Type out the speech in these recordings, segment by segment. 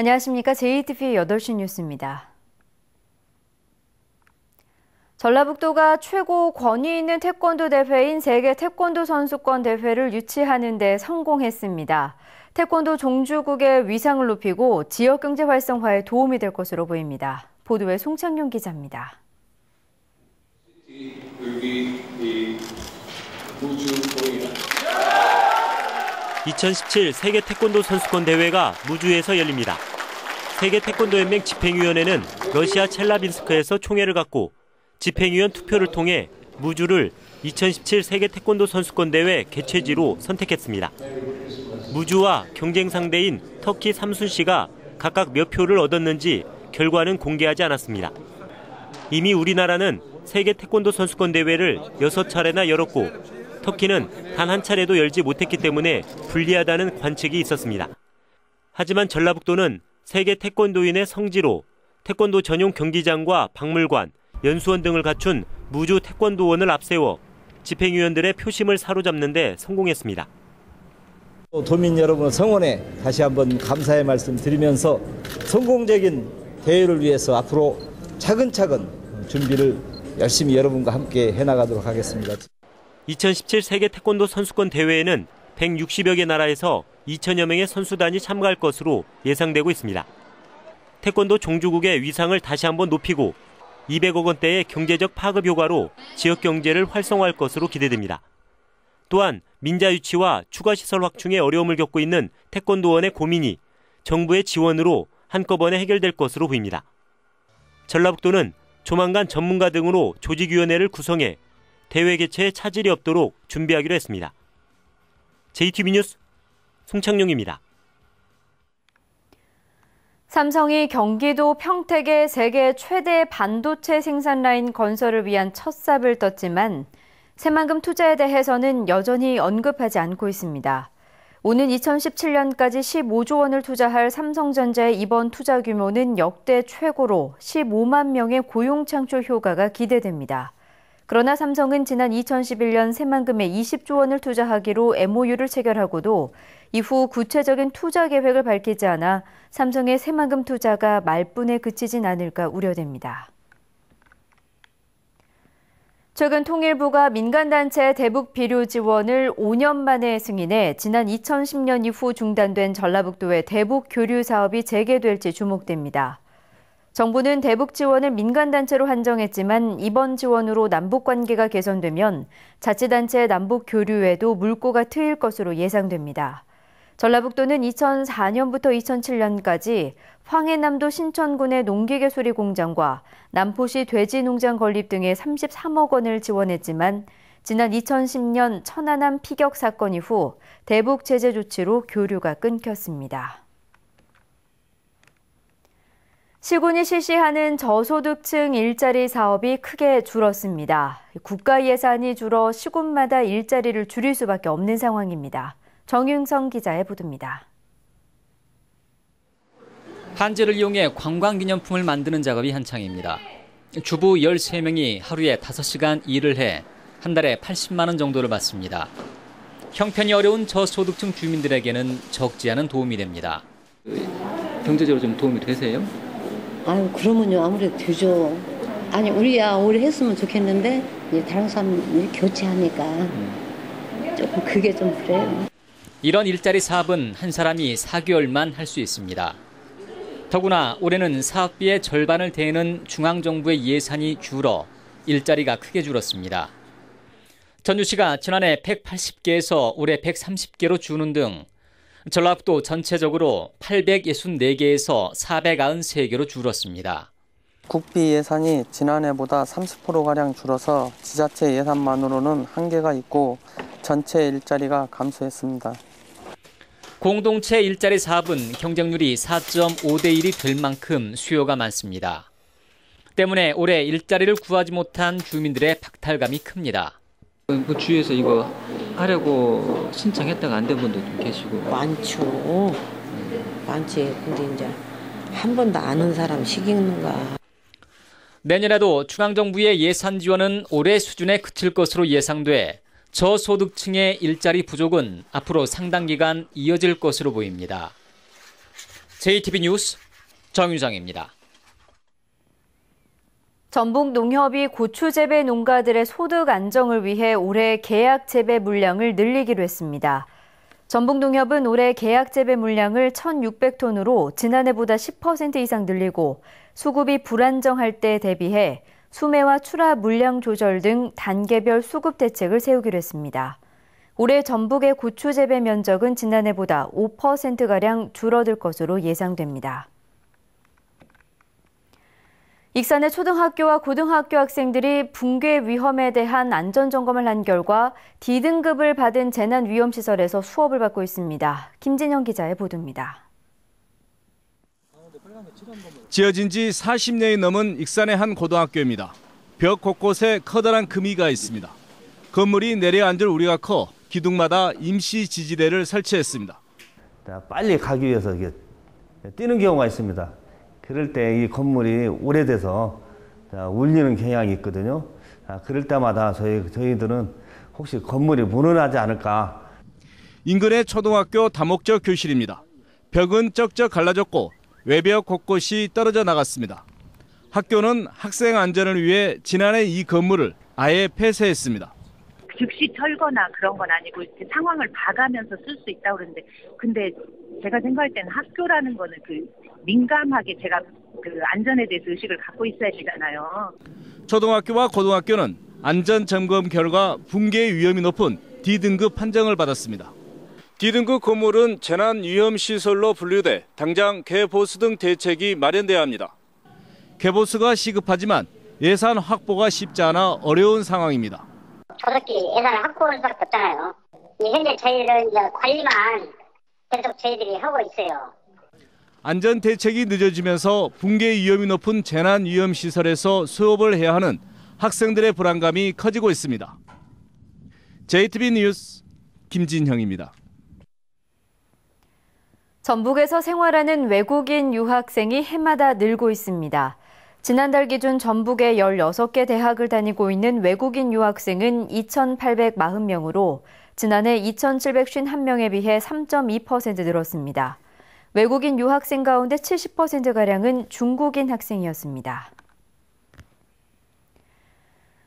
안녕하십니까. JTBC 8시 뉴스입니다. 전라북도가 최고 권위 있는 태권도 대회인 세계 태권도 선수권 대회를 유치하는 데 성공했습니다. 태권도 종주국의 위상을 높이고 지역경제 활성화에 도움이 될 것으로 보입니다. 보도에 송창용 기자입니다. 2017 세계 태권도 선수권 대회가 무주에서 열립니다. 세계 태권도 연맹 집행위원회는 러시아 첼라빈스크에서 총회를 갖고 집행위원 투표를 통해 무주를 2017 세계 태권도 선수권 대회 개최지로 선택했습니다. 무주와 경쟁 상대인 터키 삼순시가 각각 몇 표를 얻었는지 결과는 공개하지 않았습니다. 이미 우리나라는 세계 태권도 선수권 대회를 6차례나 열었고 터키는 단 한 차례도 열지 못했기 때문에 불리하다는 관측이 있었습니다. 하지만 전라북도는 세계 태권도인의 성지로 태권도 전용 경기장과 박물관, 연수원 등을 갖춘 무주 태권도원을 앞세워 집행위원들의 표심을 사로잡는 데 성공했습니다. 도민 여러분 성원에 다시 한번 감사의 말씀 드리면서 성공적인 대회를 위해서 앞으로 차근차근 준비를 열심히 여러분과 함께 해나가도록 하겠습니다. 2017 세계 태권도 선수권 대회에는 160여 개 나라에서 2천여 명의 선수단이 참가할 것으로 예상되고 있습니다. 태권도 종주국의 위상을 다시 한번 높이고 200억 원대의 경제적 파급 효과로 지역 경제를 활성화할 것으로 기대됩니다. 또한 민자 유치와 추가 시설 확충에 어려움을 겪고 있는 태권도원의 고민이 정부의 지원으로 한꺼번에 해결될 것으로 보입니다. 전라북도는 조만간 전문가 등으로 조직위원회를 구성해 대회 개최에 차질이 없도록 준비하기로 했습니다. JTBC 뉴스 송창용입니다. 삼성이 경기도 평택의 세계 최대 반도체 생산 라인 건설을 위한 첫 삽을 떴지만 새만금 투자에 대해서는 여전히 언급하지 않고 있습니다. 오는 2017년까지 15조 원을 투자할 삼성전자의 이번 투자 규모는 역대 최고로 15만 명의 고용 창출 효과가 기대됩니다. 그러나 삼성은 지난 2011년 새만금에 20조 원을 투자하기로 MOU를 체결하고도 이후 구체적인 투자 계획을 밝히지 않아 삼성의 새만금 투자가 말뿐에 그치진 않을까 우려됩니다. 최근 통일부가 민간단체 대북 비료 지원을 5년 만에 승인해 지난 2010년 이후 중단된 전라북도의 대북 교류 사업이 재개될지 주목됩니다. 정부는 대북 지원을 민간단체로 한정했지만 이번 지원으로 남북관계가 개선되면 자치단체의 남북 교류에도 물꼬가 트일 것으로 예상됩니다. 전라북도는 2004년부터 2007년까지 황해남도 신천군의 농기계수리 공장과 남포시 돼지농장 건립 등에 33억 원을 지원했지만 지난 2010년 천안함 피격 사건 이후 대북 제재 조치로 교류가 끊겼습니다. 시군이 실시하는 저소득층 일자리 사업이 크게 줄었습니다. 국가 예산이 줄어 시군마다 일자리를 줄일 수밖에 없는 상황입니다. 정윤성 기자의 보도입니다. 한지를 이용해 관광기념품을 만드는 작업이 한창입니다. 주부 13명이 하루에 5시간 일을 해 한 달에 80만 원 정도를 받습니다. 형편이 어려운 저소득층 주민들에게는 적지 않은 도움이 됩니다. 경제적으로 좀 도움이 되세요? 아유, 그러면요, 아무래도 되죠. 아니, 우리야 오래 했으면 좋겠는데, 이제 다른 사람 교체하니까 조금 그게 좀 그래요. 이런 일자리 사업은 한 사람이 4개월만 할 수 있습니다. 더구나 올해는 사업비의 절반을 대는 중앙정부의 예산이 줄어 일자리가 크게 줄었습니다. 전주시가 지난해 180개에서 올해 130개로 주는 등 전라북도 전체적으로 864개에서 493개로 줄었습니다. 국비 예산이 지난해보다 30%가량 줄어서 지자체 예산만으로는 한계가 있고 전체 일자리가 감소했습니다. 공동체 일자리 사업은 경쟁률이 4.5대 1이 될 만큼 수요가 많습니다. 때문에 올해 일자리를 구하지 못한 주민들의 박탈감이 큽니다. 그 주위에서 이거 하려고 신청했다가 안 된 분도 좀 계시고. 많죠. 많지. 근데 이제 한 번도 안 온 사람 시키는가. 내년에도 중앙정부의 예산 지원은 올해 수준에 그칠 것으로 예상돼 저소득층의 일자리 부족은 앞으로 상당 기간 이어질 것으로 보입니다. JTB 뉴스 정유정입니다. 전북농협이 고추 재배 농가들의 소득 안정을 위해 올해 계약 재배 물량을 늘리기로 했습니다. 전북농협은 올해 계약 재배 물량을 1,600톤으로 지난해보다 10% 이상 늘리고 수급이 불안정할 때 대비해 수매와 출하 물량 조절 등 단계별 수급 대책을 세우기로 했습니다. 올해 전북의 고추 재배 면적은 지난해보다 5%가량 줄어들 것으로 예상됩니다. 익산의 초등학교와 고등학교 학생들이 붕괴 위험에 대한 안전점검을 한 결과 D등급을 받은 재난위험시설에서 수업을 받고 있습니다. 김진영 기자의 보도입니다. 지어진 지 40년이 넘은 익산의 한 고등학교입니다. 벽 곳곳에 커다란 금이가 있습니다. 건물이 내려앉을 우려가 커 기둥마다 임시 지지대를 설치했습니다. 빨리 가기 위해서 이게 뛰는 경우가 있습니다. 그럴 때 이 건물이 오래돼서 울리는 경향이 있거든요. 그럴 때마다 저희들은 혹시 건물이 무너나지 않을까. 인근의 초등학교 다목적 교실입니다. 벽은 쩍쩍 갈라졌고 외벽 곳곳이 떨어져 나갔습니다. 학교는 학생 안전을 위해 지난해 이 건물을 아예 폐쇄했습니다. 즉시 철거나 그런 건 아니고 이렇게 상황을 봐가면서 쓸 수 있다고 그러는데, 근데 제가 생각할 때는 학교라는 거는 민감하게 제가 안전에 대해서 의식을 갖고 있어야 되잖아요. 초등학교와 고등학교는 안전 점검 결과 붕괴 위험이 높은 D등급 판정을 받았습니다. D등급 건물은 재난위험시설로 분류돼 당장 개보수 등 대책이 마련돼야 합니다. 개보수가 시급하지만 예산 확보가 쉽지 않아 어려운 상황입니다. 저렇게 예산을 확보할 수밖에 없잖아요. 현재 저희는 이제 관리만 계속 저희들이 하고 있어요. 안전 대책이 늦어지면서 붕괴 위험이 높은 재난위험시설에서 수업을 해야 하는 학생들의 불안감이 커지고 있습니다. JTB 뉴스 김진형입니다. 전북에서 생활하는 외국인 유학생이 해마다 늘고 있습니다. 지난달 기준 전북의 16개 대학을 다니고 있는 외국인 유학생은 2,840명으로 지난해 2,751명에 비해 3.2% 늘었습니다. 외국인 유학생 가운데 70%가량은 중국인 학생이었습니다.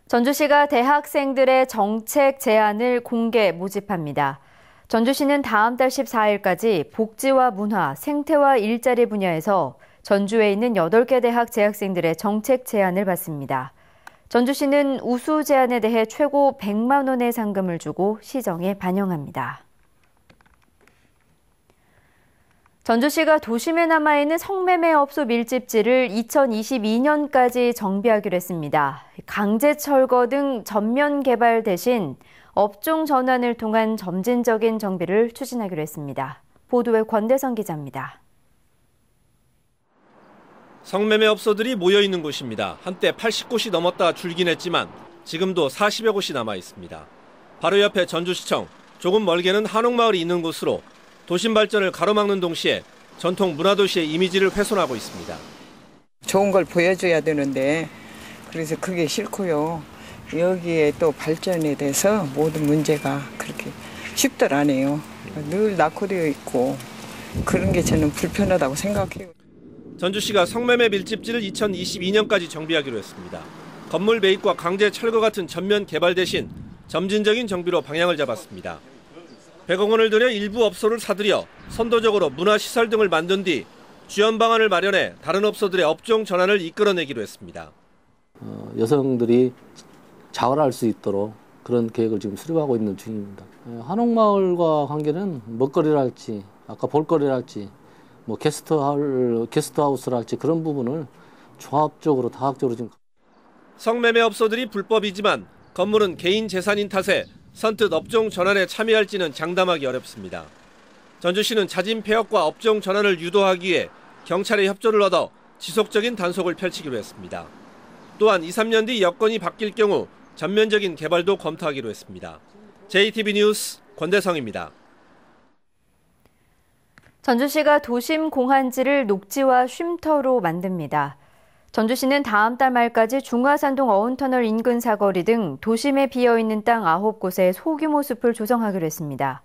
전주시가 대학생들의 정책 제안을 공개 모집합니다. 전주시는 다음 달 14일까지 복지와 문화, 생태와 일자리 분야에서 전주에 있는 8개 대학 재학생들의 정책 제안을 받습니다. 전주시는 우수 제안에 대해 최고 100만 원의 상금을 주고 시정에 반영합니다. 전주시가 도심에 남아있는 성매매업소 밀집지를 2022년까지 정비하기로 했습니다. 강제 철거 등 전면 개발 대신 업종 전환을 통한 점진적인 정비를 추진하기로 했습니다. 보도에 권대성 기자입니다. 성매매업소들이 모여있는 곳입니다. 한때 80곳이 넘었다 줄긴 했지만 지금도 40여 곳이 남아 있습니다. 바로 옆에 전주시청, 조금 멀게는 한옥마을이 있는 곳으로 도심 발전을 가로막는 동시에 전통 문화도시의 이미지를 훼손하고 있습니다. 좋은 걸 보여줘야 되는데 그래서 그게 싫고요. 여기에 또 발전에 대해서 모든 문제가 그렇게 쉽들 않아요. 늘 낙후되어 있고 그런 게 저는 불편하다고 생각해요. 전주시가 성매매 밀집지를 2022년까지 정비하기로 했습니다. 건물 매입과 강제 철거 같은 전면 개발 대신 점진적인 정비로 방향을 잡았습니다. 100억 원을 들여 일부 업소를 사들여 선도적으로 문화시설 등을 만든 뒤 지원 방안을 마련해 다른 업소들의 업종 전환을 이끌어내기로 했습니다. 여성들이 자활할 수 있도록 그런 계획을 지금 수립하고 있는 중입니다. 한옥마을과 관계는 먹거리랄지 아까 볼거리랄지 뭐 게스트하우스랄지 그런 부분을 종합적으로 다각적으로 지금. 성매매 업소들이 불법이지만 건물은 개인 재산인 탓에 선뜻 업종 전환에 참여할지는 장담하기 어렵습니다. 전주시는 자진 폐업과 업종 전환을 유도하기 위해 경찰의 협조를 얻어 지속적인 단속을 펼치기로 했습니다. 또한 2, 3년 뒤 여건이 바뀔 경우 전면적인 개발도 검토하기로 했습니다. JTB 뉴스 권대성입니다. 전주시가 도심 공한지를 녹지와 쉼터로 만듭니다. 전주시는 다음 달 말까지 중화산동 어운터널 인근 사거리 등 도심에 비어있는 땅 9곳에 소규모 숲을 조성하기로 했습니다.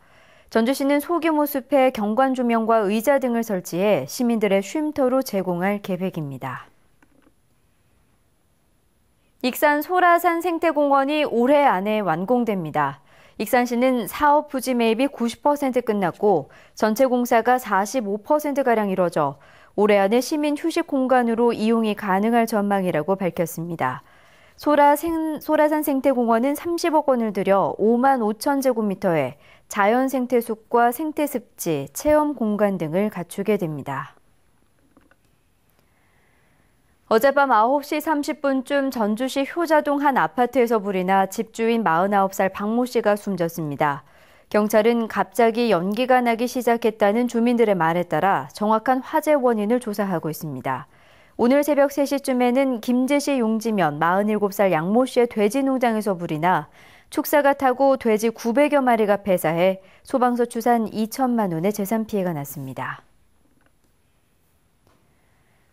전주시는 소규모 숲에 경관 조명과 의자 등을 설치해 시민들의 쉼터로 제공할 계획입니다. 익산 소라산 생태공원이 올해 안에 완공됩니다. 익산시는 사업 부지 매입이 90% 끝났고 전체 공사가 45%가량 이뤄져 올해 안에 시민 휴식 공간으로 이용이 가능할 전망이라고 밝혔습니다. 소라산 생태공원은 30억 원을 들여 5만 5천 제곱미터의 자연 생태숲과 생태습지, 체험 공간 등을 갖추게 됩니다. 어젯밤 9시 30분쯤 전주시 효자동 한 아파트에서 불이 나 집주인 49살 박모 씨가 숨졌습니다. 경찰은 갑자기 연기가 나기 시작했다는 주민들의 말에 따라 정확한 화재 원인을 조사하고 있습니다. 오늘 새벽 3시쯤에는 김제시 용지면 47살 양모 씨의 돼지 농장에서 불이 나 축사가 타고 돼지 900여 마리가 폐사해 소방서 추산 2천만 원의 재산 피해가 났습니다.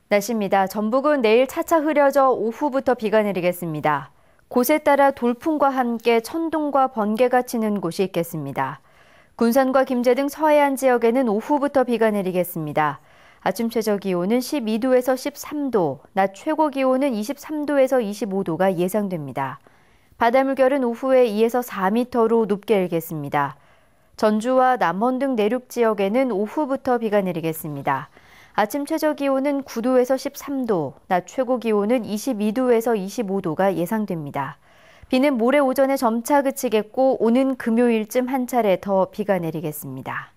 날씨입니다. 전북은 내일 차차 흐려져 오후부터 비가 내리겠습니다. 곳에 따라 돌풍과 함께 천둥과 번개가 치는 곳이 있겠습니다. 군산과 김제 등 서해안 지역에는 오후부터 비가 내리겠습니다. 아침 최저 기온은 12도에서 13도, 낮 최고 기온은 23도에서 25도가 예상됩니다. 바닷물결은 오후에 2에서 4m로 높게 일겠습니다. 전주와 남원 등 내륙 지역에는 오후부터 비가 내리겠습니다. 아침 최저 기온은 9도에서 13도, 낮 최고 기온은 22도에서 25도가 예상됩니다. 비는 모레 오전에 점차 그치겠고 오는 금요일쯤 한 차례 더 비가 내리겠습니다.